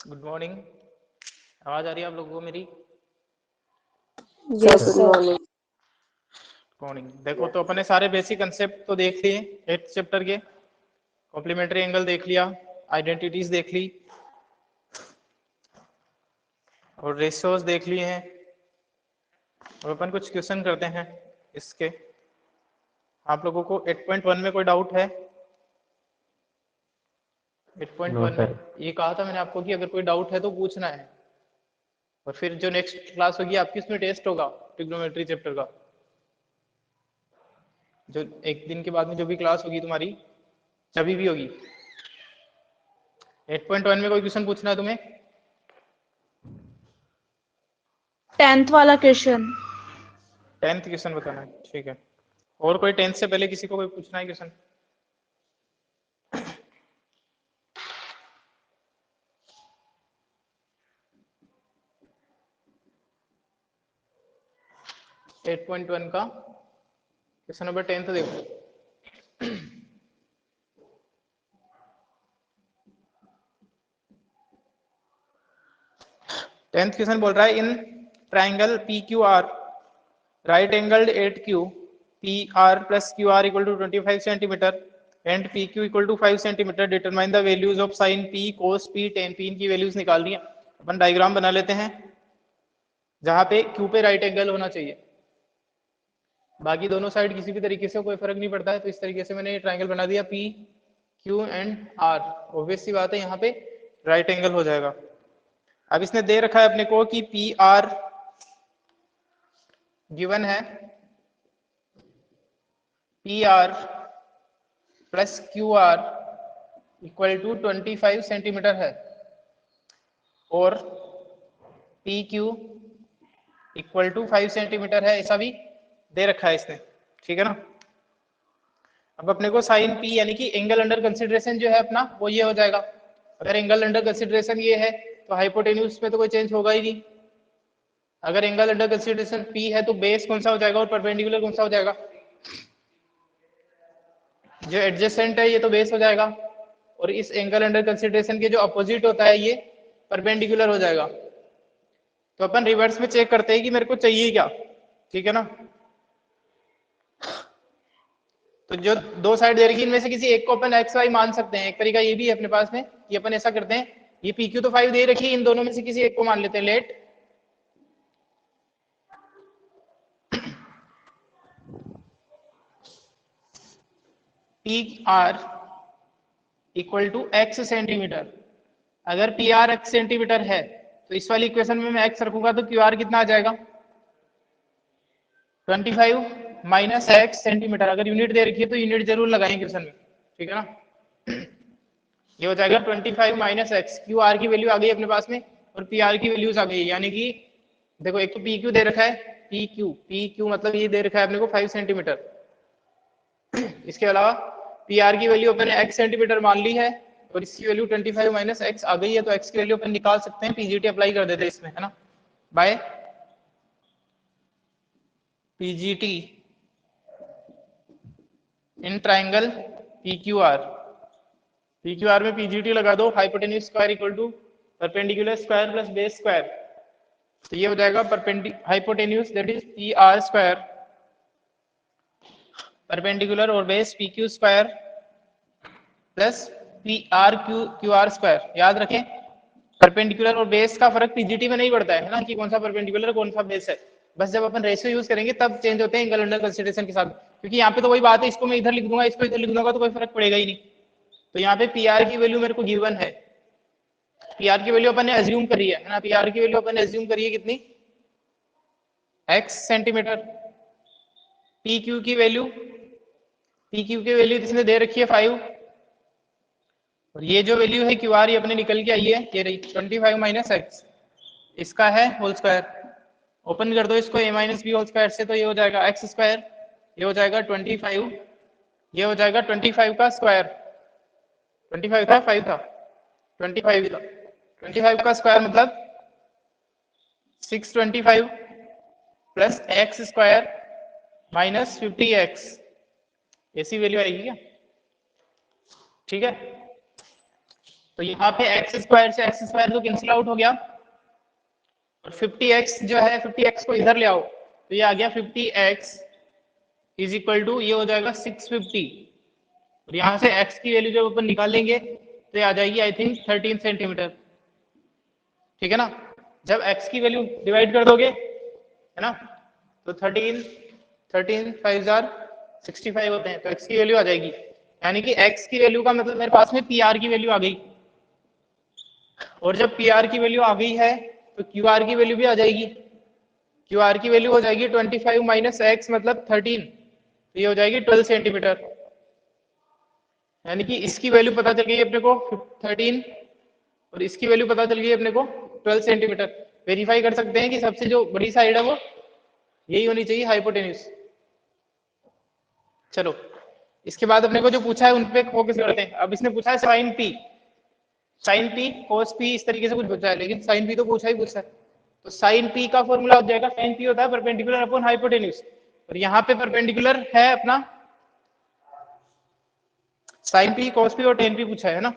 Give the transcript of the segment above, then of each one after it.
Good morning. आवाज आ रही है आप लोगों को मेरी? Yes sir. मॉर्निंग। देखो तो अपने सारे बेसिक कंसेप्ट तो देख लिए 8th चैप्टर के। कॉम्प्लीमेंट्री एंगल देख लिया, आइडेंटिटीज देख ली और रेशियोज देख लिए हैं। और अपन कुछ क्वेश्चन करते हैं इसके। आप लोगों को 8.1 में कोई डाउट है? 8.1 में ये कहा था मैंने आपको कि अगर कोई डाउट है तो पूछना है, और फिर जो नेक्स्ट क्लास होगी आपकी उसमें टेस्ट होगा ट्रिग्नोमेट्री चैप्टर का। जो एक दिन के बाद में जो भी क्लास होगी तुम्हारी, जभी भी होगी। 8.1 में कोई क्वेश्चन पूछना है तुम्हें? 10th वाला क्वेश्चन। 10th क्वेश्चन बताना है, ठीक है। और कोई 10th से पहले किसी को कोई पूछना है क्वेश्चन? एट पॉइंट वन का क्वेश्चन नंबर 10th देखो। 10th क्वेश्चन बोल रहा है in triangle P Q R right angled at Q P R plus Q R equal to 25 centimetre and P Q equal to 5 centimetre determine the values of sine P cos P tan P. इनकी वैल्यूज निकाल दी है। अपन diagram बना लेते हैं जहां पे क्यू पे राइट एंगल होना चाहिए, बाकी दोनों साइड किसी भी तरीके से कोई फर्क नहीं पड़ता है। तो इस तरीके से मैंने ये ट्राइंगल बना दिया P Q and R. Obvious सी बात है यहाँ पे राइट एंगल हो जाएगा। अब इसने दे रखा है अपने को कि पी आर गिवन है, P R plus Q R equal to 25 centimetre है और P Q equal to 5 centimetre है, ऐसा भी दे रखा है इसने। ठीक है ना। अब अपने को साइन पी यानी कि एंगल अंडर कंसिडरेशन जो है अपना वो ये हो जाएगा। अगर एंगल अंडर कंसिडरेशन ये है तो हाइपोटेन्यूज में तो कोई चेंज होगा ही नहीं। अगर एंगल अंडर कंसिडरेशन पी है तो बेस कौन सा हो जाएगा और परपेंडिकुलर कौन सा हो जाएगा? जो एडजेसेंट है ये तो बेस हो जाएगा, और इस एंगल अंडर कंसिडरेशन के जो अपोजिट होता है ये परपेंडिकुलर हो जाएगा। तो अपन रिवर्स में चेक करते हैं कि मेरे को चाहिए क्या। ठीक है ना। तो जो दो साइड दे रखी है इनमें से किसी एक को अपन एक्स वाई मान सकते हैं। एक तरीका ये भी है अपने पास में कि अपन ऐसा करते हैं, ये पी क्यू तो 5 दे रखी है, इन दोनों में से किसी एक को मान लेते हैं। Let P R equal to x centimetre. अगर पी आर एक्स सेंटीमीटर है तो इस वाली इक्वेशन में मैं एक्स रखूंगा तो क्यू आर कितना आ जाएगा? 25 माइनस एक्स सेंटीमीटर। अगर यूनिट दे रखी है तो यूनिट जरूर लगाएंगे क्वेश्चन में। ठीक है ना। ये हो जाएगा 25 माइनस एक्स। क्यू आर की वैल्यू आ गई अपने पास में और पी आर की वैल्यूज आ गई। यानी कि देखो एक तो पी क्यू दे रखा है, पी क्यू मतलब ये दे रखा है अपने को 5 सेंटीमीटर। इसके अलावा पी आर की वैल्यू अपन ने एक्स सेंटीमीटर मान ली है और इसकी वैल्यू 25 माइनस एक्स आ गई है। तो एक्स की वैल्यू अपन निकाल सकते हैं, पीजीटी अप्लाई कर देते हैं इसमें, है ना, by PGT in triangle P Q R. P Q R में पीजीटी लगा दो, hypotenuse square equal to perpendicular square plus base square. तो ये हो जाएगा hypotenuse that is P R square perpendicular और base P Q square plus P R Q R square. याद रखें परपेंडिकुलर और बेस का फर्क पीजीटी में नहीं पड़ता है ना, कि कौन सा परपेंडिकुलर कौन सा बेस है। बस जब अपन रेशियो यूज करेंगे तब चेंज होते हैं एंगल अंडर कंसिडरेशन के साथ। क्योंकि यहाँ पे तो वही बात है, इसको मैं इधर लिख दूंगा, इसको इधर लिख दूंगा तो कोई फर्क पड़ेगा ही नहीं। तो यहाँ पे पी आर की वैल्यू मेरे को गिवन है। पी आर की वैल्यू अपन ने एज्यूम करी है ना। पी आर की वैल्यू अपन ने एज्यूम करी है कितनी? X centimetre. पी क्यू की वैल्यू इसने दे रखी है 5, और ये जो वैल्यू है क्यू आर ये अपने निकल के आई है, ये रही 25 माइनस एक्स। इसका है होल स्क्वायर। ओपन कर दो इसको a minus b whole square से, तो ये हो जाएगा एक्स स्क्वायर, ये हो जाएगा 25, ये हो जाएगा 25 का स्क्वायर। 25 था 5 था 25 था 25 का स्क्वायर मतलब 625 plus x square minus 50x। ऐसी वैल्यू आएगी क्या? ठीक है। तो यहाँ पे एक्स स्क्वायर से एक्स स्क्वायर तो कैंसिल आउट हो गया, और 50x जो है 50x को इधर ले आओ तो ये आ गया 50x इज इक्वल टू, ये हो जाएगा 650, और यहाँ से x की वैल्यू जब अपन निकालेंगे तो ये आ जाएगी आई थिंक 13 सेंटीमीटर। ठीक है ना, जब x की वैल्यू डिवाइड कर दोगे है ना, तो 13 5 जार 65 होते हैं, तो x की वैल्यू आ जाएगी, यानी कि x की वैल्यू का मतलब मेरे पास में PR की वैल्यू आ गई, और जब PR की वैल्यू आ गई है तो QR की वैल्यू भी आ जाएगी। QR की वैल्यू हो जाएगी 25 माइनस x मतलब 13, तो ये हो जाएगी 12 सेंटीमीटर, यानी कि इसकी वैल्यू पता चल गई अपने को 13 और इसकी वैल्यू पता चल गई अपने को 12 सेंटीमीटर। वेरीफाई कर सकते हैं कि सबसे जो बड़ी साइड है वो यही होनी चाहिए, हाइपोटेन्यूज। चलो इसके बाद अपने को जो पूछा है उन पे फोकस करते हैं। अब इसने पूछा है साइन पी कोस पी, इस तरीके से कुछ पूछा है, लेकिन साइन पी तो पूछा ही पूछा है। तो साइन पी का फॉर्मूला हो जाएगा, साइन पी होता है परपेंडिकुलर अपॉन हाइपोटेन्यूज, और यहाँ पे परपेंडिकुलर है अपना साइन पी कॉस पी और टेन पी पूछा है ना।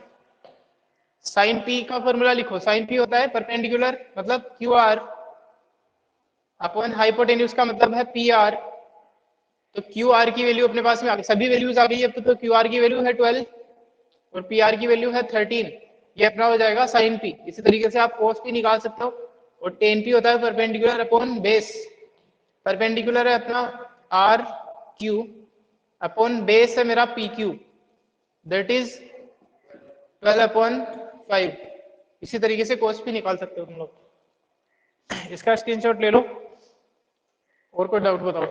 साइन पी का फॉर्मूला लिखो, साइन पी होता है परपेंडिकुलर मतलब क्यू आर अपॉन हाइपोटेन्यूज का मतलब है पी आर। तो क्यू आर की वैल्यू अपने पास में आ गई, सभी वैल्यूज आ गई है, तो क्यू आर की वैल्यू है 12 और पी आर की वैल्यू है 13, ये अपना हो जाएगा साइन पी। इसी तरीके से आप कोस पी निकाल सकते हो, और टेन पी होता है परपेंडिकुलर अपॉन बेस, परपेंडिकुलर है अपना आर क्यू अपॉन बेस है मेरा P Q, that is 12 upon 5। इसी तरीके से कोस पी निकाल सकते हो तुम लोग। इसका स्क्रीनशॉट ले लो। और कोई डाउट बताओ?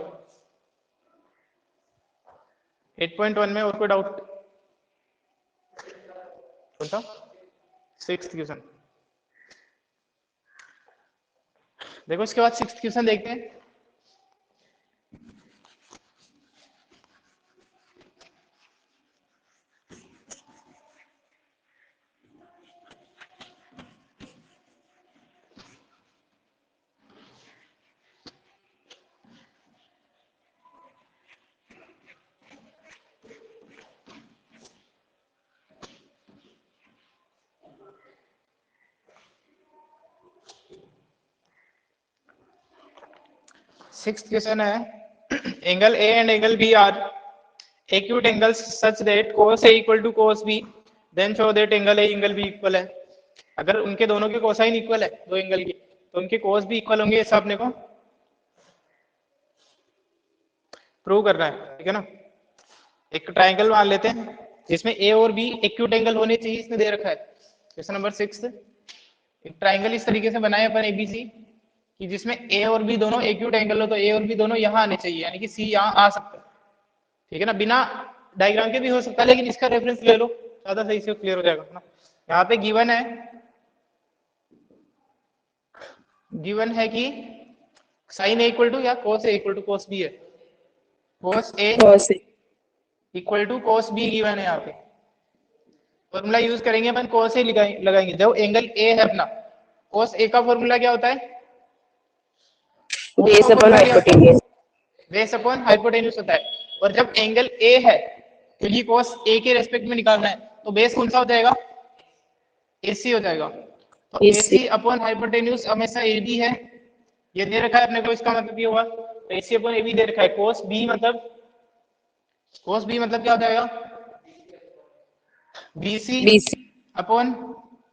8.1 में और कोई डाउट? कौन सा? 6th question. देखो इसके बाद 6th क्वेश्चन देखते हैं। सिक्स्थ क्वेश्चन है, angle A and angle B are acute angles such that cos A equal to cos B, then show that angle A angle B equal है। अगर उनके दोनों के कोसाइन इक्वल है दो एंगल की, तो उनके कोस भी इक्वल होंगे, ऐसा अपने को प्रूव करना है। ठीक है ना, एक ट्राइंगल मान लेते हैं जिसमें ए और बी एक्यूट एंगल होने चाहिए, इसमें दे रखा है। क्वेश्चन नंबर 6, एक ट्राइंगल इस तरीके से बनाए अपन एबीसी कि जिसमें ए और बी दोनों एक्यूट एंगल हो, तो ए और बी दोनों यहाँ आने चाहिए, यानी कि सी यहाँ आ सकता है। ठीक है ना, बिना डायग्राम के भी हो सकता है, लेकिन इसका रेफरेंस ले लो, ज्यादा सही से क्लियर हो जाएगा ना। यहाँ पे गिवन है कि साइन ए इक्वल टू या cos A equal to cos B है, cos A equal to cos B given है। यहाँ पे फॉर्मूला यूज करेंगे अपन, कोस ए लगाएंगे जब एंगल ए है अपना। कोस ए का फॉर्मूला क्या होता है? Base upon hypotenuse, base upon hypotenuse होता है। और जब एंगल ए है, क्योंकि कोस ए के रेस्पेक्ट में निकालना है, तो बेस कौन सा हो जाएगा? एसी हो जाएगा। तो एसी अपॉन हाइपोटेन्यूज हमेशा ए बी है, ये दे रखा है अपने को, इसका मतलब ये हुआ एसी अपॉन ए बी दे रखा है। कोस बी मतलब क्या हो जाएगा? बीसी अपॉन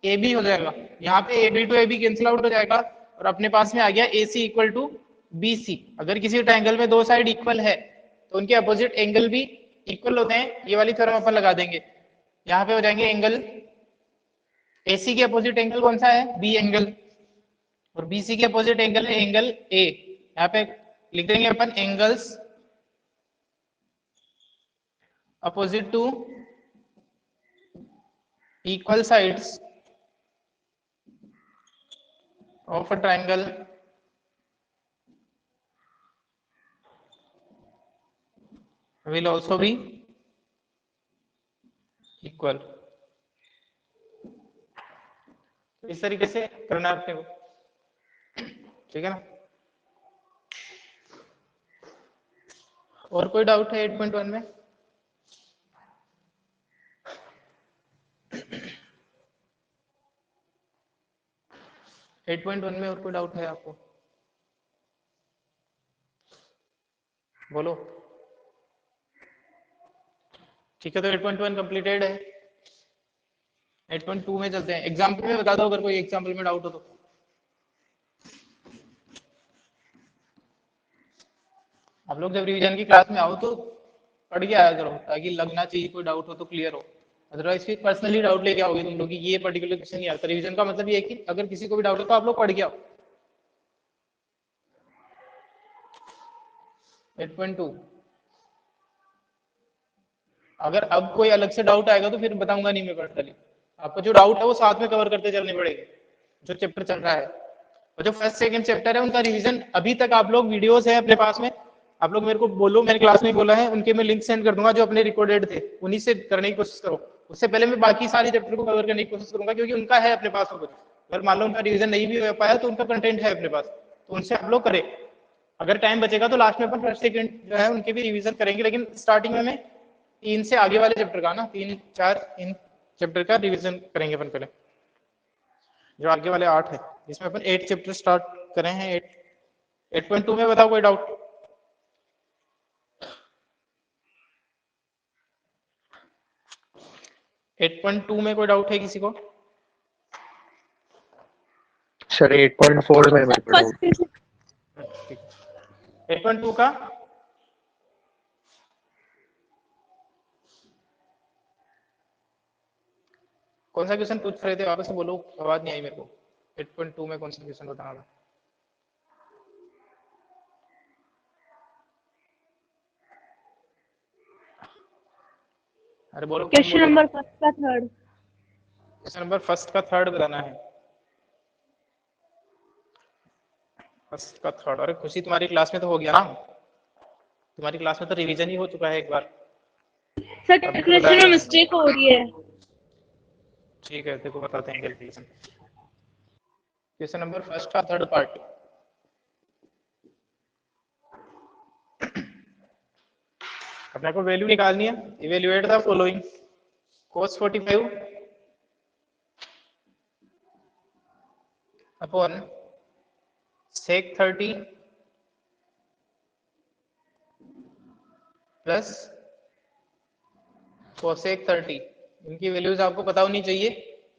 ए बी हो जाएगा। यहाँ पे A B to A B cancel out हो जाएगा, और अपने पास में आ गया A C equal to B C. अगर किसी ट्रायंगल में दो साइड इक्वल है तो उनके अपोजिट एंगल भी इक्वल होते हैं, ये वाली थ्योरम अपन लगा देंगे। यहाँ पे हो जाएंगे एंगल ए सी के अपोजिट एंगल कौन सा है? बी एंगल, और बी सी के अपोजिट एंगल है एंगल ए। यहाँ पे लिख देंगे अपन angles opposite to equal sides of a triangle will also be equal। इस तरीके से करना है अपने को। ठीक है ना, और कोई डाउट है 8.1 में? 8.1 में और कोई डाउट है आपको? बोलो। ठीक है, तो 8.1 कंप्लीटेड है। 8.2 में चलते हैं। एग्जाम्पल में बता दो अगर कोई एग्जाम्पल में डाउट हो तो। आप लोग जब रिवीजन की क्लास में आओ तो पढ़ के आया करो, ताकि लगना चाहिए कोई डाउट हो तो क्लियर हो। अदरवाइज फिर पर्सनली डाउट लेके आओगे तुम लोग कि ये पर्टिकुलर क्वेश्चन नहीं आता। रिवीजन का मतलब ये है कि अगर किसी को भी डाउट हो तो आप लोग पढ़ के आओ। 8.2 अगर अब कोई अलग से डाउट आएगा तो फिर बताऊंगा नहीं मैं पर्सनली। आपको जो डाउट है वो साथ में कवर करते चलने पड़ेंगे जो चैप्टर चल रहा है। और जो फर्स्ट सेकंड चैप्टर है उनका रिवीजन अभी तक आप लोग वीडियोस है अपने पास में, आप लोग मेरे को बोलो, मैंने क्लास में बोला है, उनके मैं लिंक सेंड कर दूंगा जो अपने रिकॉर्डेड थे, उन्हीं से करने की कोशिश करो। उससे पहले मैं बाकी सारे चैप्टर को कवर करने की कोशिश करूंगा, क्योंकि उनका है अपने पास में कुछ। अगर मान लो उनका रिवीजन नहीं भी हो पाया तो उनका कंटेंट है अपने पास, तो उनसे आप लोग करें। अगर टाइम बचेगा तो लास्ट में अपन फर्स्ट सेकंड जो है उनके भी रिवीजन करेंगे, लेकिन स्टार्टिंग में 3 से आगे वाले चैप्टर का ना 3-4 इन चैप्टर का रिवीजन करेंगे अपन पहले, जो आगे वाले 8 है, जिसमें अपन 8 चैप्टर स्टार्ट करें हैं। 8.2 में बताओ कोई डाउट? एट पॉइंट टू में कोई डाउट है किसी को? सर 8.4 में मेरे को डाउट। ठीक है, 8.2 का कौन सा क्वेश्चन पूछ रहे थे? वापस से बोलो, आवाज नहीं आई मेरे को। 8.2 में कौन सा क्वेश्चन बताना था? अरे बोलो, क्वेश्चन नंबर फर्स्ट का थर्ड। क्वेश्चन नंबर फर्स्ट का थर्ड बताना है। फर्स्ट का थर्ड। अरे खुशी, तुम्हारी क्लास में तो हो गया ना, तुम्हारी क्लास में तो रिवीजन ही हो चुका है एक बार। सर अभी तो कैलकुलेशन में बताया। मिस्टेक हो रही है। ठीक है, देखो बताते हैं कैलकुलेशन। क्वेश्चन नंबर फर्स्ट का थर्ड पार्ट। अपने को वैल्यू निकालनी है। Evaluate the following: cos 45 upon sec 30 plus cosec 30। इनकी वैल्यूज आपको पता होनी चाहिए,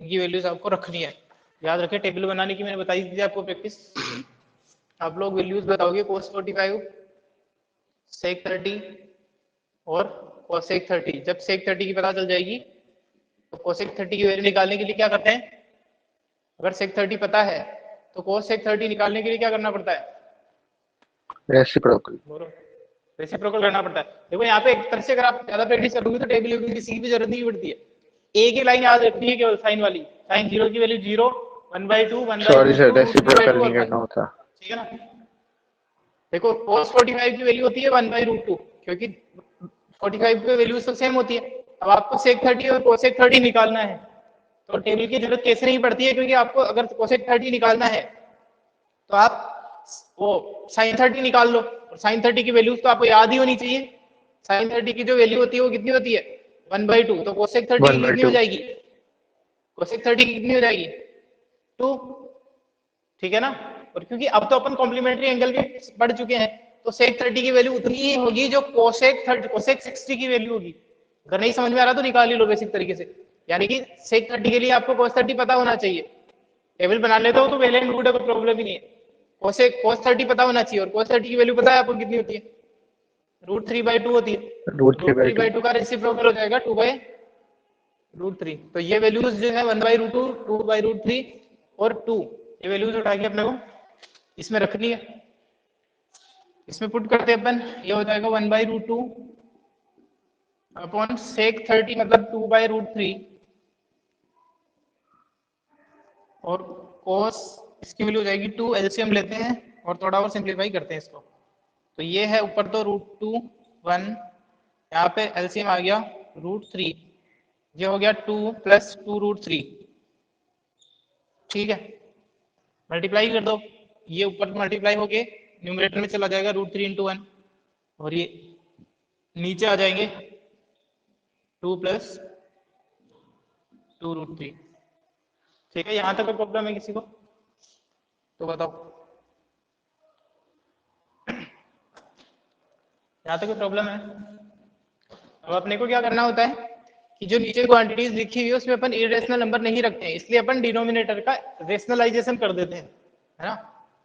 इनकी वैल्यूज आपको रखनी है। याद रखें, टेबल बनाने की मैंने बताई थी आपको प्रैक्टिस। आप लोग वैल्यूज बताओगे cos 45, sec 30 और cosec 30। जब sec 30 की पता चल जाएगी तो cosec 30 की वैल्यू निकालने के लिए क्या करते हैं? अगर sec 30 पता है तो cosec 30 निकालने के लिए क्या करना पड़ता है? रेसिप्रोकल। बोलो। रेसिप्रोकल करना पड़ता है। देखो यहाँ पे एक तरह से अगर आप ज्यादा प्रैक्टिस करोगे तो टेबल वेबल किसी की भी जरूरत नहीं पड़ती है। एक ही लाइन याद रखनी है केवल, साइन वाली। साइन 0 की वैल्यू 0, 1/2, 1/2, सॉरी सर, 2, रेसिप्रोकल 3/2 नहीं और 1। करना होता। ठीक है ना? देखो cos 45 की वैल्यू होती है 1/√2, क्योंकि 45 की वैल्यूज तो सेम होती है। अब आपको sec 30 और cosec 30 निकालना है तो टेबल की जरूरत कैसे नहीं पड़ती है, क्योंकि आपको अगर cosec 30 निकालना है तो आप वो sin 30 निकाल लो, और sin 30 की वैल्यूज तो आपको याद ही होनी चाहिए। sin 30 की जो वैल्यू होती है वो कितनी होती है? 1/2। तो cosec 30 की कितनी हो 1/2। जाएगी? cosec 30 की कितनी हो जाएगी? 2। ठीक है ना? और क्योंकि अब तो अपन कॉम्प्लीमेंट्री एंगल भी पढ़ चुके हैं, तो sec 30 की वैल्यू उतनी ही होगी जो cosec 60 की वैल्यू होगी। अगर नहीं समझ में आ रहा तो निकाल ही लो बेसिक तरीके से। यानी कि sec 30 के लिए आपको cos 30 पता होना चाहिए। टेबल बना लेते हो तो वेल एंड गुड है, कोई प्रॉब्लम ही नहीं है। cos 30 पता होना चाहिए, और cos 30 की वैल्यू पता है आपको कितनी होती है? √3/2 होती है। √3/2। √3/2 का रेसिप्रोकल हो जाएगा 2/√3। तो ये वैल्यूज जो है 1/√2, 2/√3 और 2, ये वैल्यूज उठा के अपने को इसमें रखनी है। इसमें पुट करते हैं अपन, ये हो जाएगा 1/√2 अपॉन sec 30 मतलब 2/√3 और cos इसकी वैल्यू हो जाएगी 2। एलसीएम लेते हैं और थोड़ा और सिंप्लीफाई करते हैं इसको। तो ये है ऊपर तो √2 1, यहाँ पे एलसीएम आ गया √3, ये हो गया 2 + 2√3। ठीक है, मल्टीप्लाई कर दो, ये ऊपर मल्टीप्लाई होके न्यूमरेटर में चला जाएगा √3 × 1, और ये नीचे आ जाएंगे 2 + 2√3। ठीक है, यहाँ तक प्रॉब्लम है किसी को? तो बताओ, यहाँ तक कोई प्रॉब्लम है? अब अपने को क्या करना होता है कि जो नीचे क्वांटिटीज लिखी हुई है उसमें अपन इरेशनल नंबर नहीं रखते हैं, इसलिए अपन डिनोमिनेटर का रेशनलाइजेशन कर देते हैं, है ना।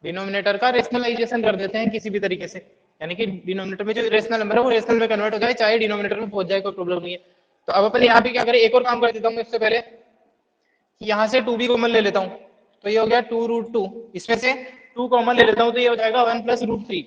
डिनोमिनेटर का रेशनलाइजेशन कर देते हैं किसी भी तरीके से, यानी कि डिनोमिनेटर में जो इरेशनल नंबर है वो रेशनल में कन्वर्ट हो जाए, चाहे डिनोमिनेटर में पहुंच जाए, कोई प्रॉब्लम नहीं है। तो अब अपन यहाँ पे क्या करें, एक और काम कर देता हूँ इससे पहले कि यहाँ से 2 भी कॉमन ले लेता हूँ, तो ये हो गया 2√2, इसमें से 2 कॉमन ले लेता हूँ तो ये हो जाएगा 1 + √3।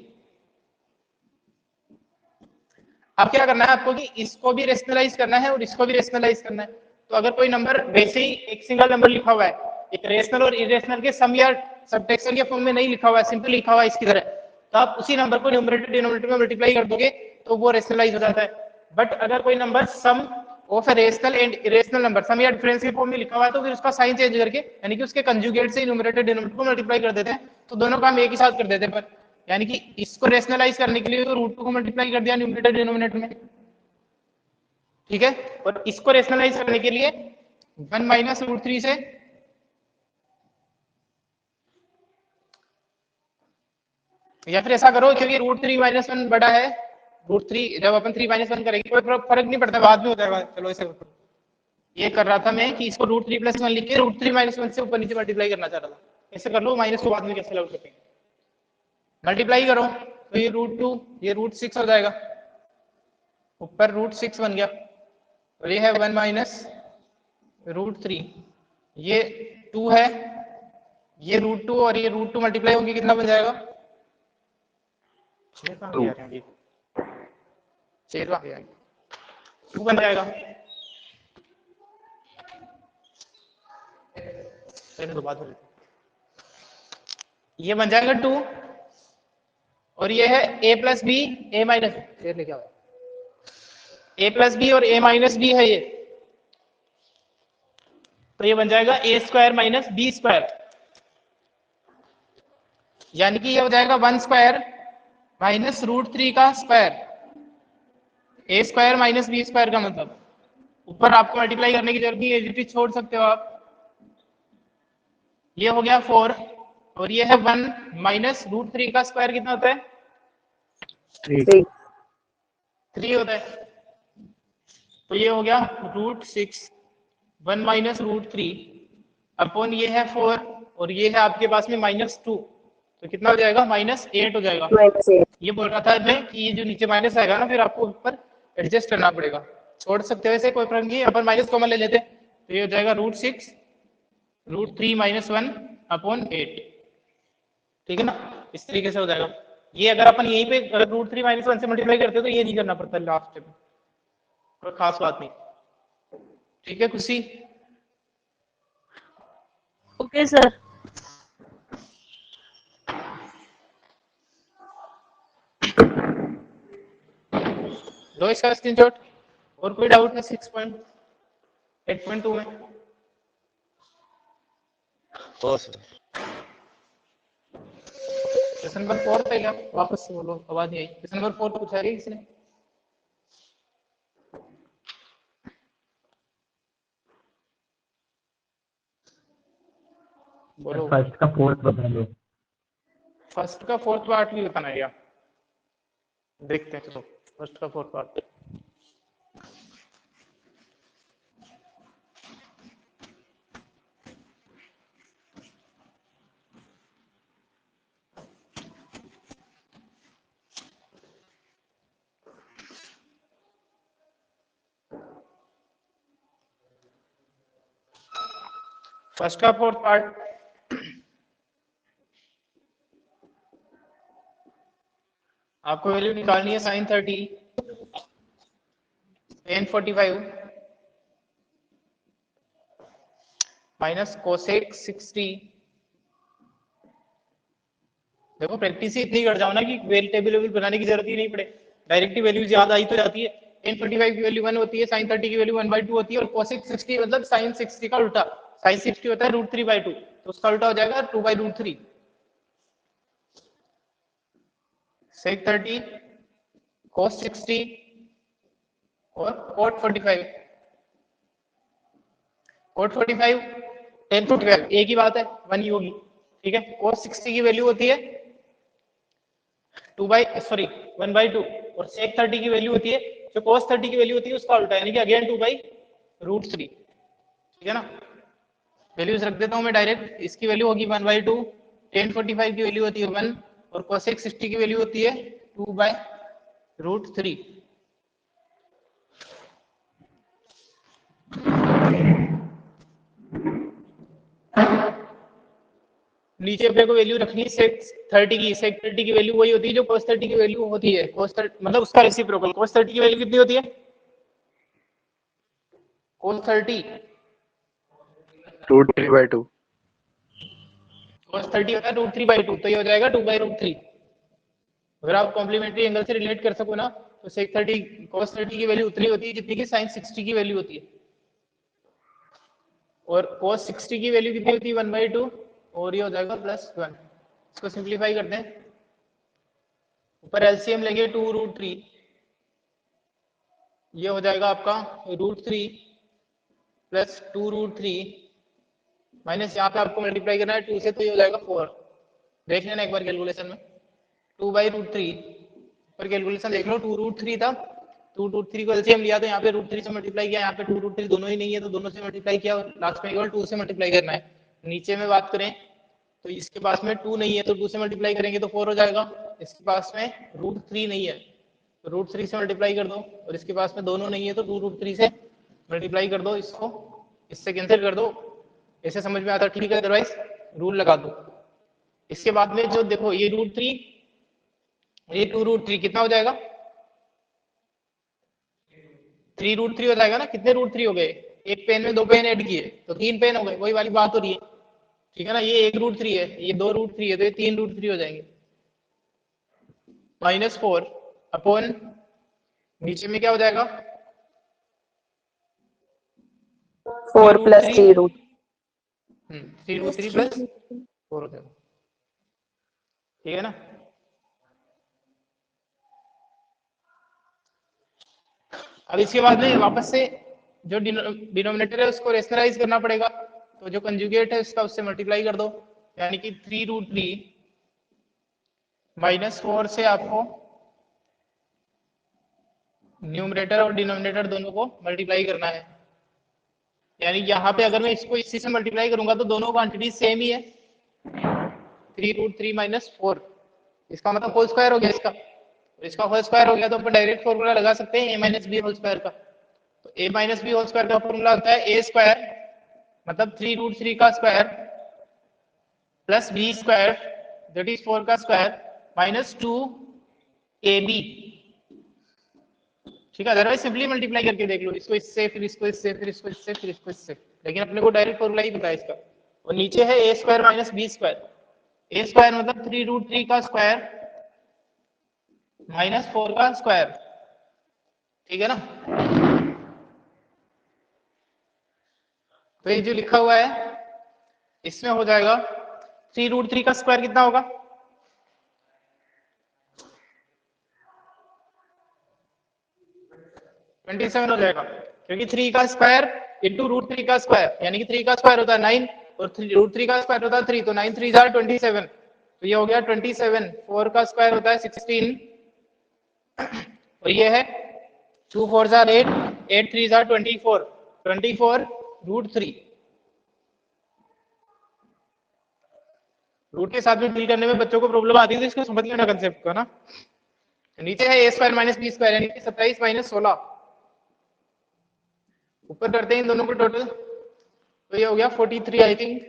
अब क्या करना है आपको कि इसको भी रेशनलाइज करना है और इसको भी रेशनलाइज करना है। तो अगर कोई नंबर वैसे ही एक सिंगल नंबर लिखा हुआ है, एक रेशनल और इरेशनल के सम या सबट्रैक्शन के फॉर्म में नहीं लिखा हुआ है, सिंपल लिखा हुआ है इसकी तरह, तो आप उसी नंबर को न्यूमरेटर डिनोमिनेटर में मल्टीप्लाई कर दोगे तो वो रेशनलाइज हो जाता है। बट अगर कोई number sum of a rational and irrational number sum या डिफरेंस के फॉर्म में लिखा हुआ है तो फिर उसका साइन चेंज करके, यानी कि उसके कंजुगेट से न्यूमरेटर डिनोमिनेटर को मल्टीप्लाई कर देते हैं, तो दोनों काम एक ही साथ कर देते हैं। पर यानी कि इसको रेशनलाइज करने के लिए तो √2 को मल्टीप्लाई कर दिया न्यूमरेटर डिनोमिनेटर में, ठीक है, और इसको रेशनलाइज करने के लिए 1 - √3 से या फिर ऐसा करो, क्योंकि √3 - 1 बड़ा है, √3 जब अपन 3 - 1 करेंगे कोई फर्क नहीं पड़ता, बाद में हो जाएगा। चलो ऐसे ये कर रहा था मैं कि इसको √3 + 1 लिख के √3 - 1 से ऊपर नीचे मल्टीप्लाई करना चाह रहा था, ऐसे कर लो, माइनस को बाद में कैसे आउट करेंगे, मल्टीप्लाई करो तो ये √2 ये √6 हो जाएगा, ऊपर √6 बन गया, और ये है 1 - √3, ये 2 है, ये √2 और ये √2 मल्टीप्लाई होंगे कितना बन जाएगा, 6 कहाँ गया है, 6 कहाँ गया, 2 बन जाएगा। तो बात हो, ये बन जाएगा 2, और ये है a + b a माइनस लेके आओ, a + b और a - b है ये, तो ये बन जाएगा a² - b², यानी कि ये हो जाएगा 1² - √3 का स्क्वायर, a² - b² का मतलब, ऊपर आपको मल्टीप्लाई करने की जरूरत नहीं है, एजीटी छोड़ सकते हो आप। ये हो गया 4, और ये है 1 - √3 का स्क्वायर कितना होता है, 3 होता है, तो ये हो गया √6 1 - √3 अपॉन ये है 4, और ये है आपके पास में -2, तो कितना हो जाएगा, -8 हो जाएगा। ये बोल रहा था मैं कि ये जो नीचे माइनस आएगा ना, फिर आपको ऊपर एडजस्ट करना पड़ेगा, छोड़ सकते हो ऐसे, कोई प्रॉब्लम नहीं, अपन माइनस कॉमन ले लेते, तो ये हो जाएगा √6 √3 - 1 अपॉन 8, ठीक है ना, इस तरीके से हो जाएगा। ये अगर अपन यहीं पे √3 - 1 से मल्टीप्लाई करते हो तो ये नहीं करना पड़ता लास्ट में, कोई खास बात नहीं, ठीक है खुशी। Okay sir. लो इसका स्क्रीनशॉट। और कोई डाउट है 6.8.2 में? क्वेश्चन नंबर 4 पे क्या, वापस से बोलो, आवाज नहीं आई, क्वेश्चन नंबर 4 पूछा है किसने? बोलो। फर्स्ट का फोर्थ बता दो। फर्स्ट का फोर्थ पार्ट भी बताना है क्या, देखते हैं, चलो फर्स्ट का फोर्थ पार्ट। फर्स्ट का फोर्थ पार्ट आपको वैल्यू निकालनी है sin 30 tan 45 माइनस cosec 60। देखो प्रैक्टिस ही इतनी कर जाओ ना कि टेबल बनाने की जरूरत ही नहीं पड़े, डायरेक्ट ही वैल्यूज याद आई तो जाती है। tan 45 की वैल्यू 1 होती है, sin 30 की वैल्यू 1/2 होती है, और cosec 60 मतलब sin 60 का उल्टा, sin 60 होता है √3/2, तो उसका उल्टा हो जाएगा 2/√3। sec 30 cos 60 और cot 45, cot 45 tan 45 एक ही बात है, 1 ही होगी, ठीक है। cos 60 की वैल्यू होती है 1/2 और sec 30 की वैल्यू होती है, जो cos 30 की वैल्यू होती है उसका उल्टा, यानी कि अगेन 2/√3। ठीक है ना। वैल्यूज रख देता हूं मैं डायरेक्ट। इसकी वैल्यू होगी 1/2, tan 45 की वैल्यू होती है 1 और cosec 60 की वैल्यू होती है 2/√3। नीचे अपने को वैल्यू रखनी है sec 30 की। sec 30 की वैल्यू वही होती है जो cos 30 की वैल्यू होती है। cos 30 मतलब उसका रेसिप्रोकल। cos 30 की वैल्यू कितनी होती है? cos 30 √3/2। cos 30 होता है √3/2, तो ये हो जाएगा 2/√3। अगर आप कॉम्प्लीमेंट्री एंगल से रिलेट कर सको ना, तो sec 30 cos 30 की वैल्यू उतनी होती है जितनी की sin 60 की वैल्यू होती है, और cos 60 की वैल्यू कितनी होती है 1/2, और ये हो जाएगा +1। इसको सिंप्लीफाई करते हैं, ऊपर एलसीएम लेंगे 2√3, ये हो जाएगा आपका √3 प्लस 2√3 माइनस यहाँ पे आपको मल्टीप्लाई करना है 2 से, तो ये हो जाएगा 4। देख लेना एक बार कैलकुलेशन में, 2/√3 पर कैलकुलेशन देख लो, 2√3 था, 2√3 को एलसीएम लिया तो यहाँ पे √3 से मल्टीप्लाई किया, यहाँ पे 2√3 दोनों ही नहीं है तो दोनों से मल्टीप्लाई किया, लास्ट में केवल 2 से मल्टीप्लाई करना है। नीचे में बात करें तो इसके पास में 2 नहीं है तो 2 से मल्टीप्लाई करेंगे तो 4 हो जाएगा। इसके पास में √3 नहीं है तो √3 से मल्टीप्लाई कर दो, और इसके पास में दोनों नहीं है तो 2√3 से मल्टीप्लाई कर दो, इसको इससे कैंसिल कर दो। ऐसे समझ में आता ठीक है, अदरवाइज रूल लगा दो। इसके बाद में जो देखो ये √3 ये 2√3 कितना हो जाएगा? 3√3 हो जाएगा ना। कितने √3 हो गए? एक पेन में 2 पेन ऐड किए तो 3 पेन हो गए, वही वाली बात हो रही है। ठीक है ना। ये 1√3 है, ये 2√3 है, तो ये 3√3 हो जाएंगे। -4 अपॉन नीचे में क्या हो जाएगा? 4 + 3√3। 3√3 + 4 हो जाएगा। ठीक है ना। अब इसके बाद में वापस से जो डिनोमिनेटर है उसको रेशनलाइज करना पड़ेगा, तो जो कंजुगेट है उसका उससे मल्टीप्लाई कर दो, यानी कि 3√3 -4 से आपको न्यूमरेटर और डिनोमिनेटर दोनों को मल्टीप्लाई करना है। यानी यहाँ पे अगर मैं इसको इसी से मल्टीप्लाई करूंगा तो दोनों क्वांटिटी सेम ही है, 3√3 -4, इसका मतलब होल स्क्वायर हो गया इसका, और इसका होल स्क्वायर हो गया तो अपन डायरेक्ट फॉर्मूला लगा सकते हैं a - b होल स्क्वायर का। तो a - b होल स्क्वायर का फॉर्मूला होता है a स्क्वायर मतलब 3√3 का square plus b square that is 4 का स्क्वायर -2ab। ठीक है। अदरवाइज सिंपली मल्टीप्लाई करके देख लो, इसको इससे, फिर इसको इससे, फिर इसको इससे, फिर इसको इससे, लेकिन अपने को डायरेक्ट फॉर्मूला ही पता है इसका। और नीचे है a square -b square. a square मतलब 3√3 का स्क्वायर -4 का स्क्वायर। ठीक है ना। तो ये जो लिखा हुआ है इसमें हो जाएगा 3√3 का स्क्वायर कितना होगा? 27 हो जाएगा, क्योंकि 3 का स्क्वायर इंटू √3 का स्क्वायर, यानी कि 3 का स्क्वायर होता है 9 और √3 का स्क्वायर होता है 3, तो 9 3 27, तो ये हो गया 27। 4 का स्क्वायर होता है 16 और ये है 2 4 8, 8 3 24, 24√3। रूट के साथ में डील करने में बच्चों को प्रॉब्लम आती है, तो इसको समझ लेना कंसेप्ट का ना। नीचे है a स्क्वायर -b स्क्वायर, यानी कि 27 - 16। ऊपर करते हैं इन दोनों को टोटल, तो ये हो गया 43 आई थिंक।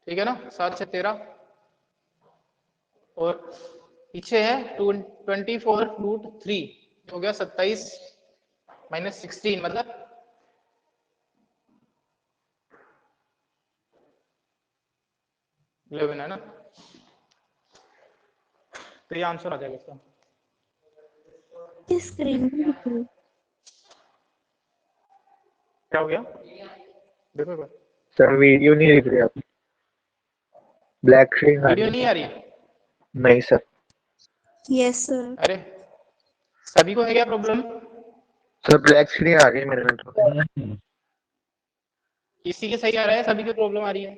ठीक है ना। 7 से 13 और पीछे है 24√3, हो गया 27 - 16 मतलब 11 है ना। तो ये आंसर आ जाएगा इसका। स्क्रीन में दिख रही है। क्या हो गया? देखो एक बार। सर वीडियो नहीं दिख रही आप, ब्लैक स्क्रीन आ वीडियो रही नहीं है। आ रही है? नहीं सर। Yes sir. अरे सभी को है क्या प्रॉब्लम? सर ब्लैक स्क्रीन आ रही है मेरे में तो। किसी के सही आ रहा है, सभी की प्रॉब्लम आ रही है?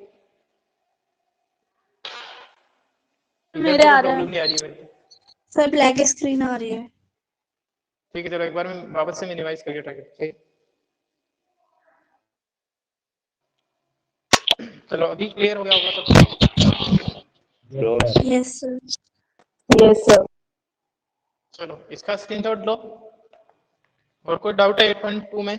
मेरे आ रहा प्रॉब्लम है नहीं आ रही है मेरे को। सर, ब्लैक स्क्रीन आ रही है। ठीक है चलो एक बार मैं वापस से मिनिमाइज करके ट्राई करते हैं। चलो अभी क्लियर हो गया होगा सबको। Yes sir. Yes, sir. चलो इसका स्क्रीनशॉट लो। और कोई डाउट है 8.2 में?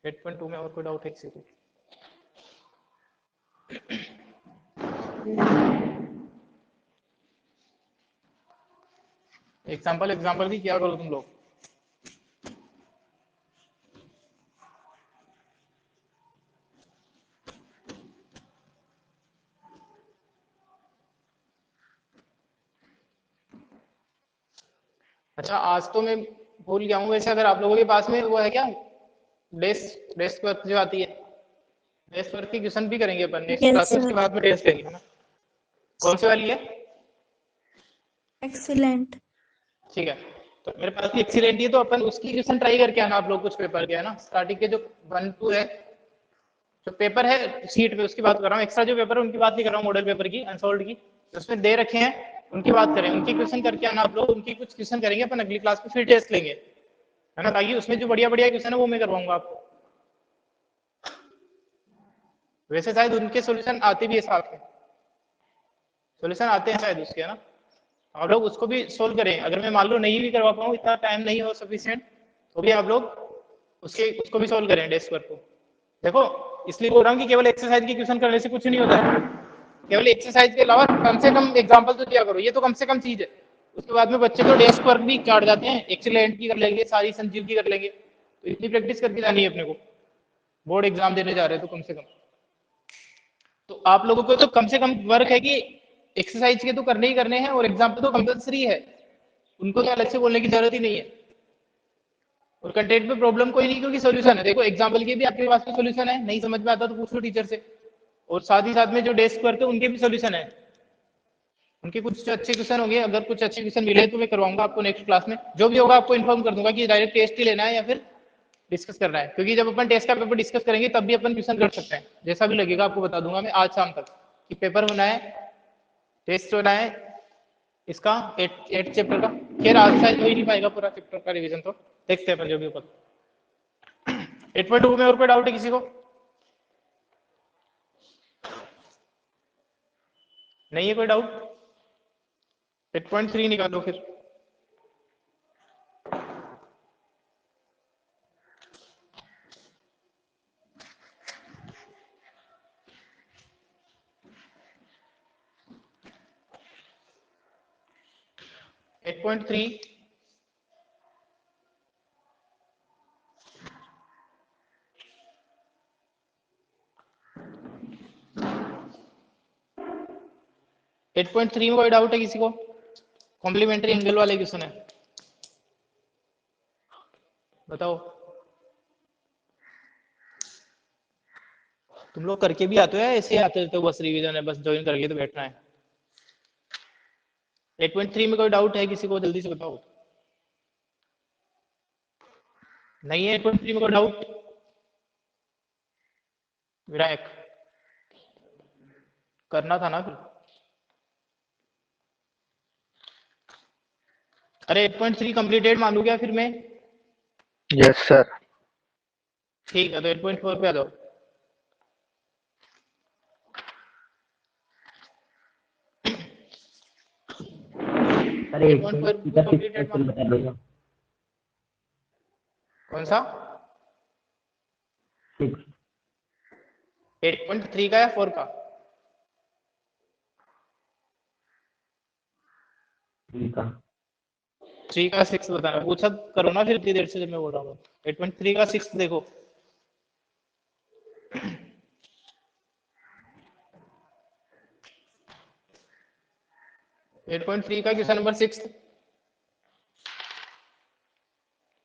एट पॉइंट टू में और कोई डाउट है किसी को? एग्जाम्पल की क्या करो तुम लोग? अच्छा आज तो मैं भूल गया हूँ वैसे, अगर आप लोगों के पास में वो है क्या डेस्क वर्क जो आती है, डेस्क वर्क की क्वेश्चन भी करेंगे अपन नेक्स्ट यस क्लास में, उसके सर। बाद में टेस्ट लेंगे, है ना? कौन सी वाली है? एक्सीलेंट। ठीक है, तो मेरे पास भी एक्सीलेंट ही है, तो अपन उसकी क्वेश्चन ट्राई करके आना आप लोग कुछ पेपर के, है ना? स्टार्टिंग के जो 1-2 है, जो पेपर है सीट पे उसकी बात कर रहा हूँ, एक्स्ट्रा जो पेपर है उनकी बात नहीं कर रहा हूँ, मॉडल पेपर की, अनसोल्ड की उसमें दे रखे हैं उनकी बात करें, उनकी क्वेश्चन करके आना आप लोग, उनकी कुछ क्वेश्चन करेंगे अपन अगली क्लास में, फिर टेस्ट लेंगे, है ना? ताकि उसमें जो बढ़िया बढ़िया क्वेश्चन है वो मैं करवाऊंगा आपको। वैसे शायद उनके सॉल्यूशन आते भी है साथ में, सॉल्यूशन आते हैं शायद उसके, है ना? आप लोग उसको भी सोल्व करें, अगर मैं मान लो नहीं भी करवा पाऊँ, इतना टाइम नहीं हो सफिशिएंट, तो भी आप लोग उसको भी सोल्व करें डेस्क वर्क को। देखो इसलिए बोल रहा हूँ कि केवल एक्सरसाइज की क्वेश्चन करने से कुछ नहीं होता है, केवल एक्सरसाइज के अलावा कम से कम एग्जाम्पल तो दिया करो, ये तो कम से कम चीज है। उसके बाद में बच्चे तो डेस्क वर्क भी काट जाते हैं, एक्सीलेंट की कर लेंगे, सारी संजीव की कर लेंगे, तो इतनी प्रैक्टिस करके जानी है अपने को, बोर्ड एग्जाम देने जा रहे हैं तो कम से कम। तो आप लोगों को तो कम से कम वर्क है कि एक्सरसाइज के तो करने ही करने हैं, और एग्जाम्पल तो कंपलसरी है, उनको तो अलग से बोलने की जरूरत ही नहीं है। और कंटेंट में प्रॉब्लम कोई नहीं, क्योंकि सोल्यूशन है, देखो एग्जाम्पल के भी आपके पास में सोल्यूशन है, नहीं समझ में आता तो पूछ लो टीचर से, और साथ ही साथ में जो डेस्क वर्क है उनके भी सोल्यूशन है, उनके कुछ अच्छे क्वेश्चन होंगे, अगर कुछ अच्छे क्वेश्चन मिले तो मैं करवाऊंगा आपको नेक्स्ट क्लास में, जो भी होगा आपको इन्फॉर्म कर दूंगा कि डायरेक्ट टेस्ट ही लेना है या फिर डिस्कस करना है, क्योंकि जब अपन टेस्ट का पेपर डिस्कस करेंगे तब भी अपन क्वेश्चन कर सकते हैं, जैसा भी लगेगा आपको बता दूंगा मैं आज शाम तक, कि पेपर होना है, टेस्ट होना है इसका 8 चैप्टर का। खैर आज शायद हो ही नहीं पाएगा पूरा चैप्टर का रिवीजन, तो देखते हैं अपन जो भी होगा। 8.2 में और कोई डाउट है किसी को? नहीं है कोई डाउट? 8.3 निकालो फिर। एट पॉइंट थ्री 8.3 में कोई डाउट है किसी को? कॉम्प्लीमेंट्री एंगल वाले क्वेश्चन है, बताओ। तुम लोग करके भी आते हो या ऐसे ही आते रहते हो, बस रिवीजन है, बस ज्वाइन करके तो बैठना है? 8.3 में कोई डाउट है किसी को? जल्दी से बताओ। नहीं है 8.3 में कोई डाउट? विनायक करना था ना फिर। अरे 8.3 कंप्लीटेड मानू क्या फिर मैं? Yes sir. ठीक है तो 8.4 पे आ जाओ। अरे 8.4 कंप्लीटेड मान, बता दो। कौन सा? 8.3 का या 4 का? 3 का 6 बताना, पूछा करो ना फिर इतनी देर से जब मैं बोल रहा हूँ। 8.3 का 6 देखो। एट पॉइंट थ्री का क्वेश्चन नंबर 6,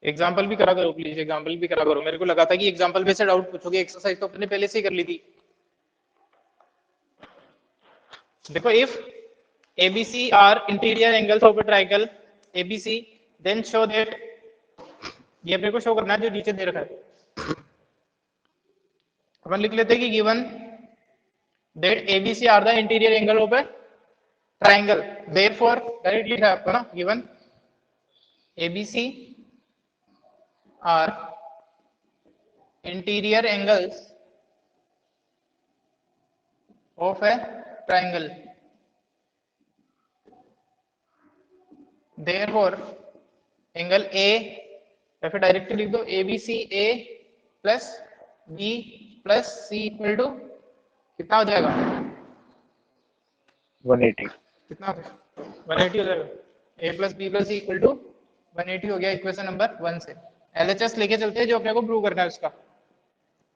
एग्जाम्पल भी करा करो प्लीज, एग्जाम्पल भी करा करो, मेरे को लगा था कि एग्जाम्पल में से डाउट पूछोगे, एक्सरसाइज तो अपने पहले से ही कर ली थी। देखो if ABC are interior angles of a triangle ABC, then show that, ये अपने को शो करना है जो नीचे दे रखा है, अपन लिख लेते हैं कि given that ABC are the interior angle of a triangle, therefore direct लिखा है आपको ना, given ABC are interior angles of a triangle, therefore angle A, या फिर डायरेक्ट लिख दो A B C, A plus B plus C equal to कितना हो जाएगा, 180। कितना 180 हो जाएगा। A plus B plus C equal to 180 हो गया इक्वेशन नंबर 1 से। एलएचएस लेके चलते हैं जो अपने को प्रूव करना है उसका।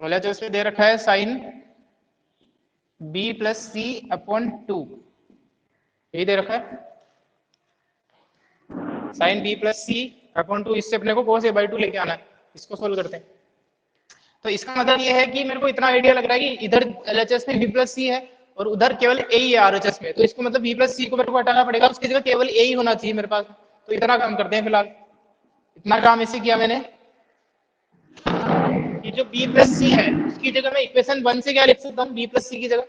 एलएचएस में दे रखा है साइन बी प्लस सी अपॉन 2, यही दे रखा है साइन बी प्लस सी अपॉन 2। इससे अपने को cos a by 2 लेके आना है, इसको सोल्व करते हैं। तो इसका मतलब ये है कि मेरे को इतना आइडिया लग रहा है कि इधर एलएचएस में b प्लस सी है और उधर केवल a ही है आरएचएस में, तो इसको मतलब b प्लस सी को मेरे को हटाना पड़ेगा, उसकी जगह केवल a ही होना चाहिए मेरे पास। तो इतना काम करते हैं फिलहाल, इतना काम इसे किया मैंने कि जो b प्लस सी है उसकी जगह मैं इक्वेशन 1 से क्या लिख सकता हूँ, b प्लस सी की जगह,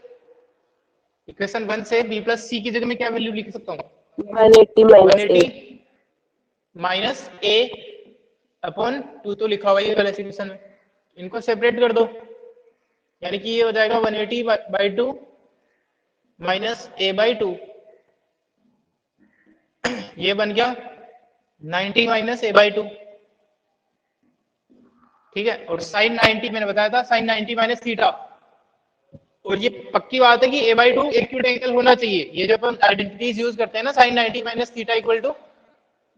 इक्वेशन 1 से b प्लस सी की जगह मैं क्या वैल्यू लिख सकता हूँ, 180 माइनस a अपॉन 2 तो लिखा हुआ है वाले इक्वेशन में, इनको सेपरेट कर दो, यानी कि ये हो जाएगा 180 बाई 2 माइनस a बाई 2, ये बन गया 90 माइनस a बाई 2, ठीक है। और साइन 90 मैंने बताया था, साइन 90 माइनस थीटा, और ये पक्की बात है कि a बाई 2 एक्यूट एंगल होना चाहिए। ये जो अपन आइडेंटिटीज यूज करते हैं ना, sine 90 minus theta equal to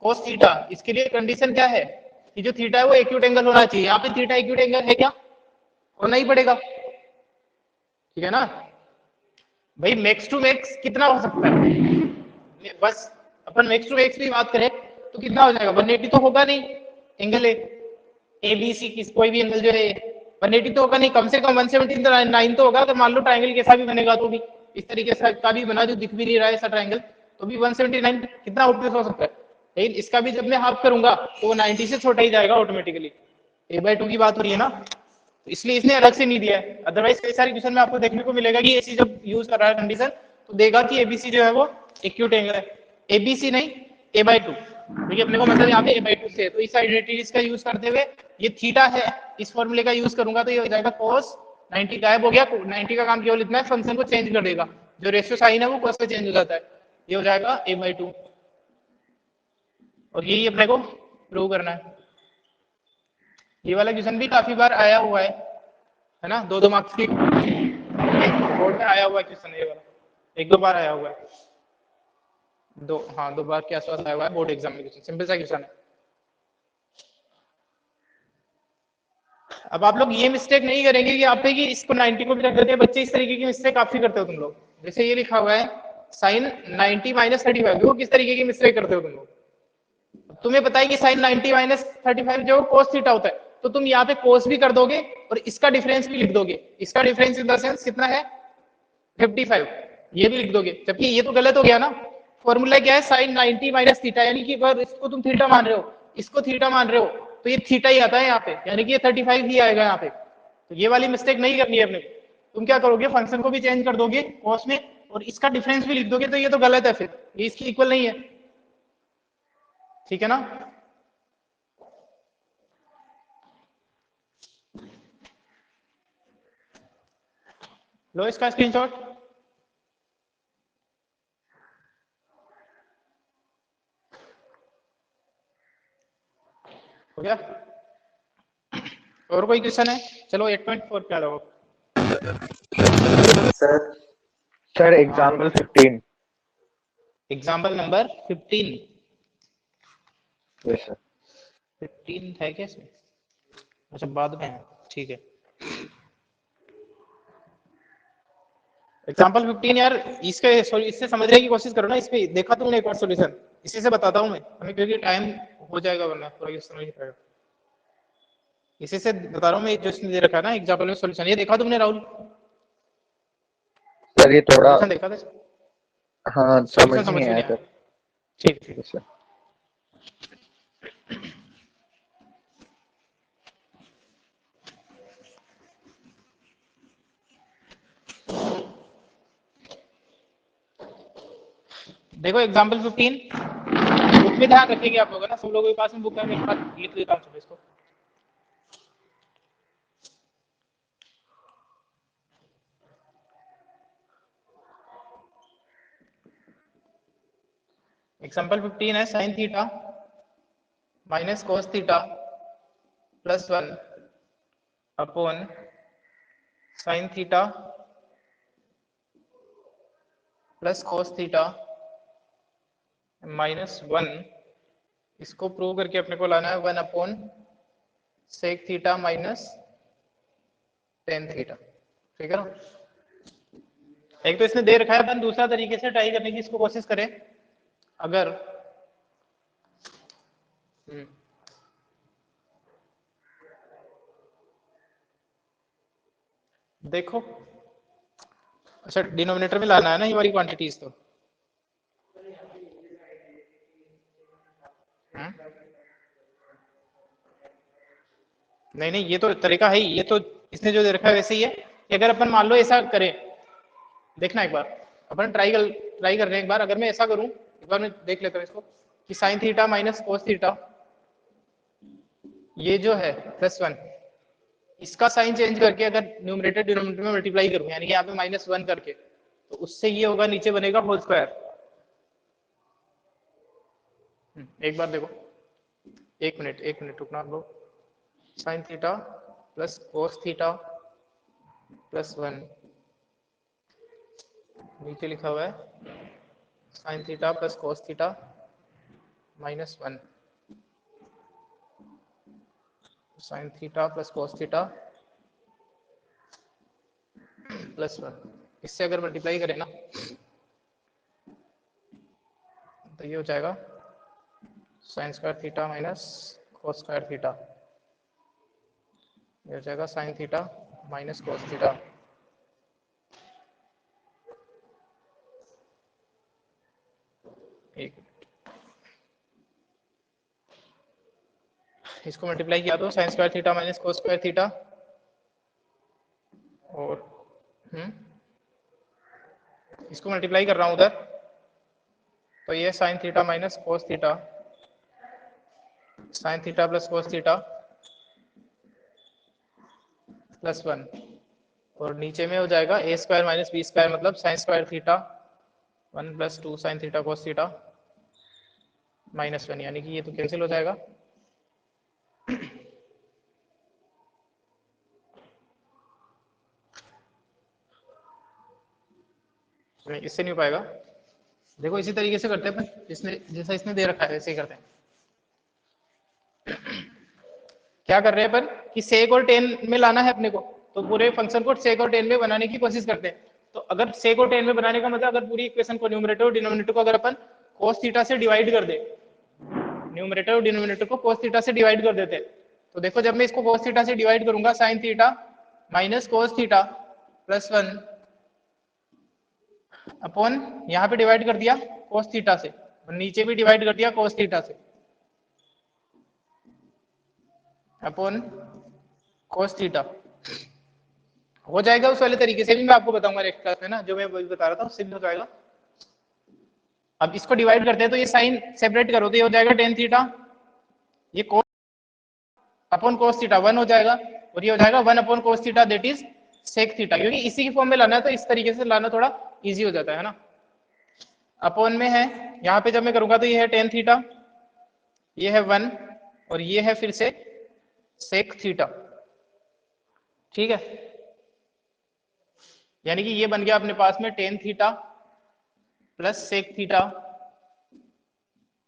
cos theta, इसके लिए कंडीशन क्या है कि जो थीटा है वो एक्यूट एंगल होना चाहिए। यहाँ पे थीटा एक्यूट एंगल है क्या, होना ही पड़ेगा, ठीक है ना भाई। मैक्स टू मैक्स कितना हो सकता है, बस अपन मैक्स टू मैक्स की बात करें तो कितना हो जाएगा, 180 तो होगा नहीं, एंगल ए बी सी की कोई भी एंगल जो है 180 तो होगा नहीं, कम से कम 179 तो होगा। अगर मान लो ट्राइंगल कैसा भी बनेगा तो भी, इस तरीके से का भी बना जो दिख भी नहीं रहा है ऐसा ट्राइंगल, तो भी 179 कितना आउटपुट हो सकता है। लेकिन इसका भी जब मैं हाफ करूंगा तो वो 90 से छोटा ही जाएगा ऑटोमेटिकली, ए बाई 2 की बात हो रही है ना, तो इसलिए इसने अलग से नहीं दिया है। अदरवाइज कई सारे क्वेश्चन में आपको देखने को मिलेगा कि ऐसी जब यूज कर रहा है कंडीशन तो देगा कि एबीसी जो है वो एक्यूट एंगल है, एबीसी नहीं ए बाई 2, क्योंकि अपने को मतलब यहाँ पे ए बाई 2 से, तो इस आइडेंटिटीज का यूज करते हुए ये थीटा है, इस फॉर्मूले का यूज करूंगा तो ये हो जाएगा cos 90 गायब हो गया, 90 का काम केवल इतना है फंक्शन को चेंज कर देगा, जो रेशियो साइन है वो cos से चेंज हो जाता है, ये हो जाएगा ए बाई 2, और यही अपने को प्रूव करना है। ये वाला क्वेश्चन भी काफी बार आया हुआ है ना, 2-2 मार्क्स की बोर्ड में आया हुआ है क्वेश्चन, ये वाला 1-2 बार आया हुआ है, 2 बार के आसपास आया हुआ है बोर्ड एग्जाम में क्वेश्चन, सिंपल सा क्वेश्चन है। अब आप लोग ये मिस्टेक नहीं करेंगे कि आप कि इसको 90 को भी रख देते हैं, बच्चे इस तरीके की मिस्टेक काफी करते हो तुम लोग। जैसे ये लिखा हुआ है साइन 90 माइनस 35, वो किस तरीके की मिस्टेक करते हो तुम लोग। तुम्हें पता है कि साइन 90 माइनस 35 जो कोस थीटा होता है, तो तुम यहाँ पे कोस भी कर दोगे और इसका डिफरेंस भी लिख दोगे, इसका डिफरेंस इन द सेंस कितना है 55, ये भी लिख दोगे, जबकि ये तो गलत हो गया ना। फॉर्मूला क्या है साइन 90 माइनस थीटा, यानी कि अगर इसको तुम थीटा मान रहे हो, इसको थीटा मान रहे हो, तो ये थीटा ही आता है यहाँ पे, यानी कि ये 35 ही आएगा यहाँ पे। तो ये वाली मिस्टेक नहीं करनी है अपने को। तुम क्या करोगे, फंक्शन को भी चेंज कर दोगे कॉस में और इसका डिफरेंस भी लिख दोगे, तो ये तो गलत है, फिर ये इसकी इक्वल नहीं है, ठीक है ना। लो इसका स्क्रीनशॉट, हो गया। और कोई क्वेश्चन है, चलो 8.4 पे आ जाओ। Sir example 15। Example number 15, yes sir. 15 है क्या इसमें, अच्छा बाद में है, ठीक है। एग्जाम्पल 15 यार, इससे समझने की कोशिश करो ना, इस पे देखा तुमने एक बार सॉल्यूशन, इसी से बताता हूँ मैं हमें, क्योंकि टाइम हो जाएगा वरना पूरा ये समझ नहीं पाएगा। इसी से बता रहा हूँ मैं, जो इसने दे रखा है ना एग्जाम्पल में सॉल्यूशन, ये देखा तुमने राहुल सर ये थोड़ा सॉल्यूशन देखा था, हाँ सॉल्यूशन समझ नहीं आया सर। ठीक ठीक। Yes sir. देखो एग्जाम्पल 15 बुक में ध्यान रखेंगे आप लोग ना, सब लोगों के पास में बुक है, मेरे पास लिख देता हूँ इसको। एग्जाम्पल 15 है sine theta minus cos theta plus 1 upon sine theta plus cos theta minus 1। इसको प्रूव करके अपने को लाना है 1 upon sec theta minus tan theta. ठीक है ना। एक तो इसने दे रखा है, अपन दूसरा तरीके से ट्राई करने की इसको कोशिश करें। अगर देखो, अच्छा डिनोमिनेटर में लाना है ना ये वाली क्वांटिटीज तो। नहीं नहीं, ये तो तरीका है ही, ये तो इसने जो दे रखा है वैसे ही है कि अगर अपन मान लो ऐसा करें, देखना एक बार अपन ट्राई कर रहे हैं एक बार। अगर मैं ऐसा करूं, एक बार मैं देख लेता हूं इसको कि sign theta minus cos theta ये जो है प्लस 1, इसका साइन चेंज करके अगर न्यूमरेटर डिनोमिनेटर में मल्टीप्लाई करूं, यानी कि यहाँ पे माइनस 1 करके, तो उससे ये होगा नीचे बनेगा होल स्क्वायर। एक बार देखो, एक मिनट रुकना आप लोग। Sign theta plus cos theta plus 1, नीचे लिखा हुआ है sine theta plus cos theta minus 1, sign theta plus cos theta plus 1। इससे अगर मल्टीप्लाई करें ना तो ये हो जाएगा sine square theta minus cos square theta, ये हो जाएगा sine theta minus cos theta. एक इसको मल्टीप्लाई किया तो sine square theta minus cos square theta और इसको मल्टीप्लाई कर रहा हूं उधर, तो ये sine theta minus cos theta, sine theta plus cos theta plus 1, और नीचे में हो जाएगा a square minus b square, मतलब sine square theta 1 plus 2 sine theta cos theta minus 1, यानी कि ये तो कैंसिल हो जाएगा। इससे नहीं हो पाएगा। देखो इसी तरीके से करते हैं अपन, इसने जैसा इसने दे रखा है वैसे ही करते हैं। क्या कर रहे हैं अपन कि सेक और टेन में लाना है अपने को, तो पूरे फंक्शन को सेक और टेन में बनाने की कोशिश करते हैं। तो अगर सेक और टेन में बनाने का मतलब, अगर पूरी इक्वेशन को न्यूमरेटर और डिनोमिनेटर को अगर अपन कोस थीटा से डिवाइड कर दे, न्यूमरेटर और डिनोमिनेटर को कोस थीटा से डिवाइड कर देते हैं, तो देखो जब मैं इसको कोस थीटा से डिवाइड करूंगा, sign theta minus cos theta plus 1 upon यहाँ पे डिवाइड कर दिया कोस थीटा से, और नीचे भी डिवाइड कर दिया कोस थीटा से अपॉन कोस थीटा, हो जाएगा उस वाले तरीके से भी, मैं आपको बताऊंगा नेक्स्ट क्लास में ना, जो मैं वही बता रहा था उससे भी हो जाएगा। अब इसको डिवाइड करते हैं तो ये साइन सेपरेट करो तो ये हो जाएगा टेन थीटा, ये कोस अपॉन कोस थीटा 1 हो जाएगा, और ये हो जाएगा 1 upon cos theta that is sec theta, क्योंकि इसी की फॉर्म में लाना है तो इस तरीके से लाना थोड़ा इजी हो जाता है ना। अपॉन में है, यहाँ पे जब मैं करूंगा तो ये है टेन थीटा, ये है 1, और ये है फिर से सेक थीटा। ठीक है, यानी कि ये बन गया अपने पास में tan theta plus sec theta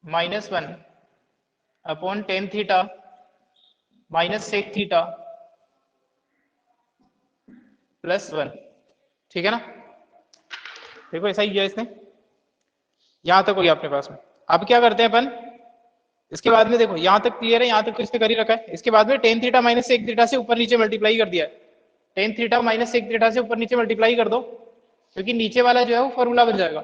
minus 1 upon tan theta minus sec theta plus 1। ठीक है ना। देखो ऐसा ही किया इसने, यहां तक हो गया अपने पास में। अब क्या करते हैं अपन, इसके बाद में देखो यहां तक क्लियर है, यहां तक तो इसने कर ही रखा है। इसके बाद में tan theta minus sec theta से ऊपर नीचे मल्टीप्लाई कर दिया है, tan theta minus sec theta से ऊपर नीचे मल्टीप्लाई कर दो, क्योंकि नीचे वाला जो है वो फॉर्मूला बन जाएगा।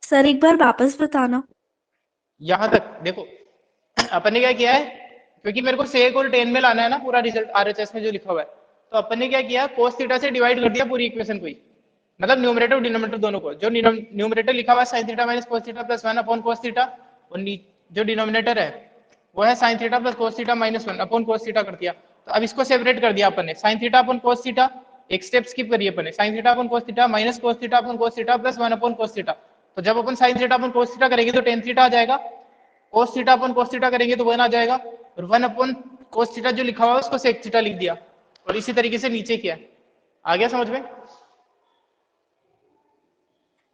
सर एक बार वापस बताना। यहां तक देखो अपन ने क्या किया है, क्योंकि मेरे को सेक और टेन में लाना है ना पूरा रिजल्ट आरएचएस में जो लिखा हुआ है, तो अपन ने क्या किया, कोस थीटा से डिवाइड कर दिया पूरी इक्वेशन को ही। मतलब न्यूमरेटर और डिनोमिनेटर दोनों को। जो न्यूमरेटर लिखा हुआ है sine theta minus cos theta plus 1 upon cos theta, और जो डिनोमिनेटर है वो है sine theta plus cos theta minus 1 upon cos theta कर दिया। तो अब इसको सेपरेट कर दिया अपन ने, sine theta upon cos theta, एक स्टेप स्किप करिए अपन ने, sine theta upon cos theta minus cos theta upon cos theta plus 1 upon cos theta. तो जब अपन sine theta upon cos theta करेंगे तो टेन थीटा आ जाएगा, cos theta upon cos theta करेंगे तो 1 आ जाएगा, और 1 अपॉन कोस थीटा जो लिखा हुआ है उसको सेक थीटा लिख दिया, और इसी तरीके से नीचे किया। आ गया समझ में?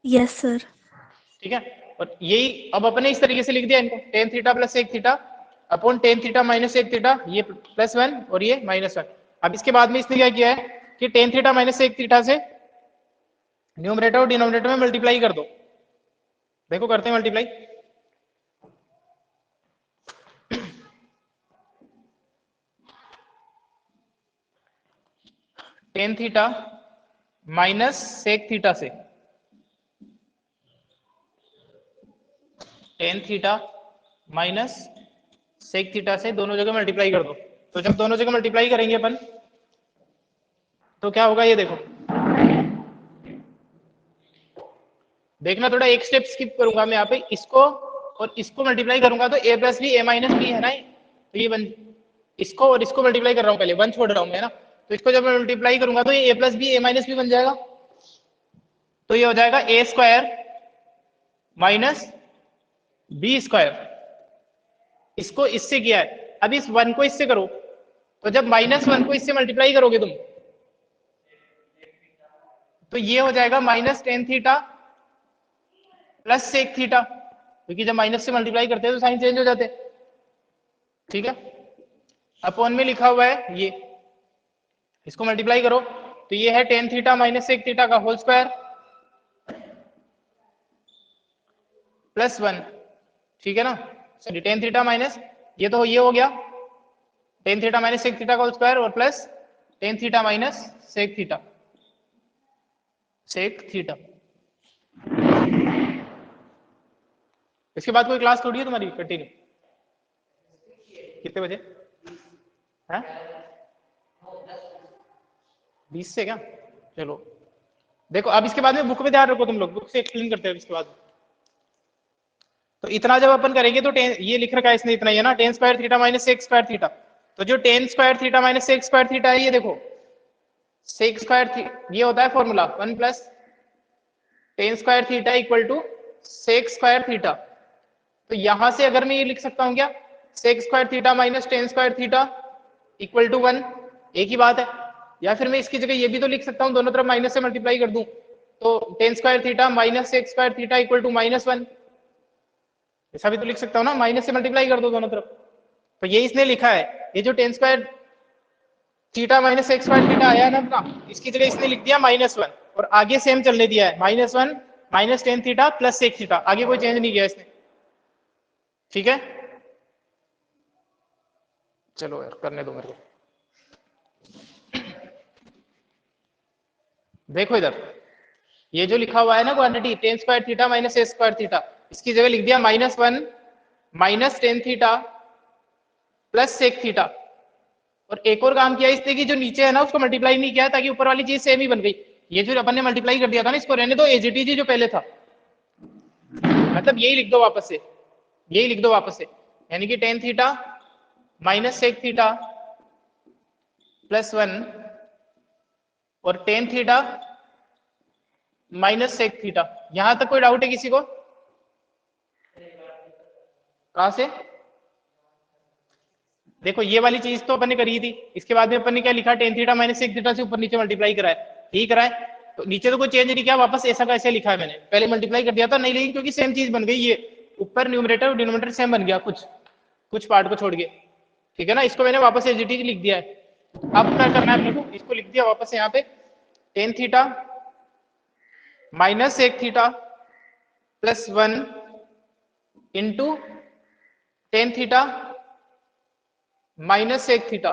Yes sir. ठीक है, और यही अब अपने इस तरीके से लिख दिया इनको, tan theta plus sec theta upon tan theta minus sec theta, ये प्लस 1 और ये माइनस 1। अब इसके बाद में इसने क्या किया है कि tan theta minus sec theta से न्यूमरेटर और डिनोमिनेटर में मल्टीप्लाई कर दो। देखो करते हैं multiply. Tan theta minus sec theta से tan theta minus sec theta से दोनों जगह मल्टीप्लाई कर दो। तो जब दोनों जगह मल्टीप्लाई करेंगे अपन तो क्या होगा ये देखो, देखना थोड़ा एक स्टेप स्किप करूंगा मैं यहाँ पे, इसको और इसको मल्टीप्लाई करूंगा तो a plus b a minus b है ना, तो ये इसको और इसको मल्टीप्लाई कर रहा हूँ, पहले 1 छोड़ रहा हूँ मैं ना, तो इसको जब मैं मल्टीप्लाई करूंगा तो ये a plus b a minus b बन जाएगा। तो ये हो जाएगा a square minus b square, इसको इससे किया है। अब इस 1 को इससे करो, तो जब माइनस 1 को इससे मल्टीप्लाई करोगे तुम तो ये हो जाएगा minus tan theta plus sec theta, क्योंकि जब माइनस से मल्टीप्लाई करते हैं तो साइन चेंज हो जाते हैं। ठीक है, अपॉन में लिखा हुआ है ये, इसको मल्टीप्लाई करो तो ये है tan theta minus sec theta का होल स्क्वायर प्लस 1। ठीक है ना, सॉरी टेन थीटा माइनस ये तो ये हो गया tan theta minus sec theta का होल स्क्वायर और plus tan theta minus sec theta इसके बाद कोई क्लास थोड़ी है तुम्हारी कंटिन्यू? कितने बजे है? 20 से क्या? चलो देखो, अब इसके बाद में बुक में ध्यान रखो तुम लोग, बुक से एक्सप्लेन करते हैं इसके बाद। तो इतना जब अपन करेंगे तो ये लिख रखा है इसने इतना ही है ना, tan square theta minus sec square theta. तो जो tan square theta minus sec square theta है ये देखो, सेक स्क्वायर ये होता है formula 1 plus tan square theta equal to sec square theta. तो यहां से अगर मैं ये लिख सकता हूं क्या, sec square theta minus tan square theta equal to 1, एक ही बात है। या फिर मैं इसकी जगह ये भी तो लिख सकता हूं, दोनों तरफ माइनस से मल्टीप्लाई कर दूं तो tan square theta minus sec square theta equal to minus 1, ऐसा भी तो लिख सकता हूं ना, माइनस से मल्टीप्लाई कर दो दोनों तरफ। तो ये इसने लिखा है, ये जो tan square theta minus sec square theta आया ना अपना, इसकी जगह इसने लिख दिया माइनस 1 और आगे सेम चलने दिया है minus 1 minus tan theta plus sec theta, आगे कोई चेंज नहीं किया इसने। ठीक है, चलो यार करने दो मेरे को। देखो इधर ये जो लिखा हुआ है ना quantity tan square theta minus A square theta, इसकी जगह लिख दिया minus 1 minus tan theta plus sec theta. और एक और काम किया इसने कि जो नीचे है ना उसको मल्टीप्लाई नहीं किया ताकि ऊपर वाली चीज सेम ही बन गई। ये जो अपन ने मल्टीप्लाई कर दिया था ना इसको रहने दो एजीटीजी जो पहले था, मतलब यही लिख दो वापस से, यही लिख दो वापस से, यानी कि tan theta minus sec theta plus 1 और tan theta minus sec theta. यहां तक कोई डाउट है किसी को? कहां से? देखो ये वाली चीज तो अपन ने करी थी, इसके बाद में अपन ने क्या लिखा, tan theta minus sec theta से ऊपर नीचे मल्टीप्लाई कराए, ठीक कराए, तो नीचे तो कोई चेंज नहीं किया, वापस ऐसा का ऐसे लिखा है मैंने, पहले मल्टीप्लाई कर दिया था नहीं, लेकिन क्योंकि सेम चीज बन गई, ये ऊपर न्यूमरेटर और डिनोमिनेटर सेम बन गया कुछ पार्ट को छोड़ के। ठीक है ना, इसको मैंने वापस एजीटी लिख दिया है। अब क्या करना है अपने को, इसको लिख दिया वापस यहाँ पे tan theta minus sec theta plus 1 into tan theta minus sec theta.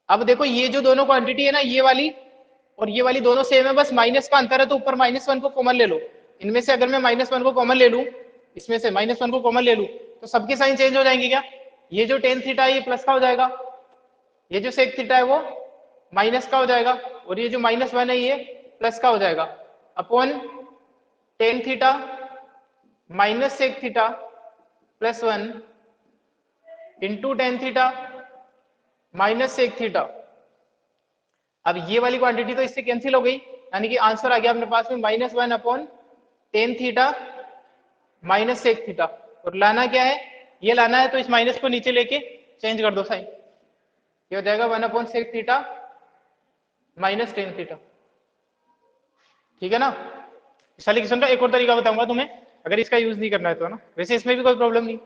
अब देखो ये जो दोनों क्वांटिटी है ना, ये वाली और ये वाली दोनों सेम है, बस माइनस का अंतर है, तो ऊपर माइनस 1 को कॉमन ले लो। इनमें से अगर मैं माइनस 1 को कॉमन ले लूं, इसमें से माइनस 1 को कॉमन ले लूं तो सबके साइन चेंज हो जाएंगे क्या? ये जो टेन थीटा है ये प्लस का हो जाएगा, ये जो सेक थीटा है वो माइनस का हो जाएगा, और ये जो माइनस 1 है ये प्लस का हो जाएगा। Upon tan theta minus sec theta plus 1 into tan theta minus sec theta. अब ये वाली क्वांटिटी तो इससे कैंसिल हो गई, यानी कि आंसर आ गया अपने पास में minus 1 upon tan theta minus sec theta. और लाना क्या है, ये लाना है, तो इस माइनस को नीचे लेके चेंज कर दो साइन, ये हो जाएगा 1 upon sec theta minus tan theta. ठीक है ना। इस वाली क्वेश्चन का एक और तरीका बताऊंगा तुम्हें, अगर इसका यूज नहीं करना है तो ना, वैसे इसमें भी कोई प्रॉब्लम नहीं।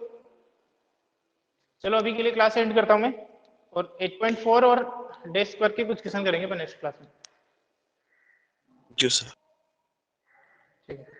चलो अभी के लिए क्लास एंड करता हूं मैं, और 8.4 और डेस्क करके कुछ क्वेश्चन करेंगे नेक्स्ट क्लास में। जी सर। ठीक है।